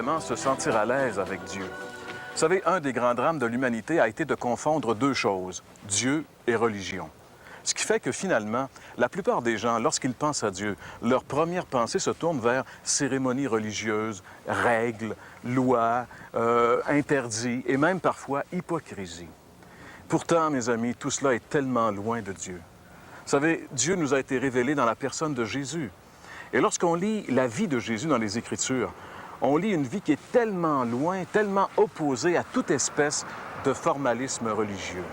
vraiment se sentir à l'aise avec Dieu? Vous savez, un des grands drames de l'humanité a été de confondre deux choses, Dieu et religion. Ce qui fait que finalement, la plupart des gens, lorsqu'ils pensent à Dieu, leur première pensée se tourne vers cérémonies religieuses, règles, lois, interdits et même parfois hypocrisie. Pourtant, mes amis, tout cela est tellement loin de Dieu. Vous savez, Dieu nous a été révélé dans la personne de Jésus. Et lorsqu'on lit la vie de Jésus dans les Écritures, on lit une vie qui est tellement loin, tellement opposée à toute espèce de formalisme religieux.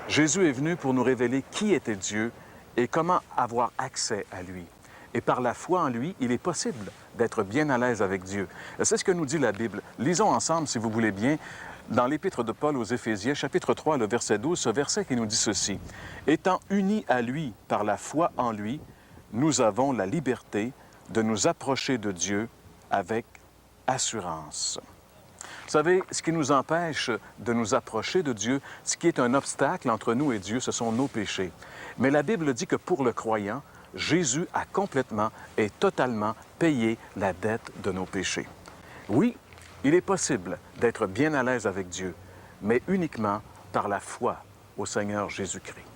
Jésus est venu pour nous révéler qui était Dieu et comment avoir accès à lui. Et par la foi en lui, il est possible d'être bien à l'aise avec Dieu. C'est ce que nous dit la Bible. Lisons ensemble, si vous voulez bien, dans l'Épître de Paul aux Éphésiens, chapitre 3, le verset 12, ce verset qui nous dit ceci. « Étant unis à lui par la foi en lui, nous avons la liberté de nous approcher de Dieu avec assurance. » Vous savez, ce qui nous empêche de nous approcher de Dieu, ce qui est un obstacle entre nous et Dieu, ce sont nos péchés. Mais la Bible dit que pour le croyant, Jésus a complètement et totalement payé la dette de nos péchés. Oui, il est possible d'être bien à l'aise avec Dieu, mais uniquement par la foi au Seigneur Jésus-Christ.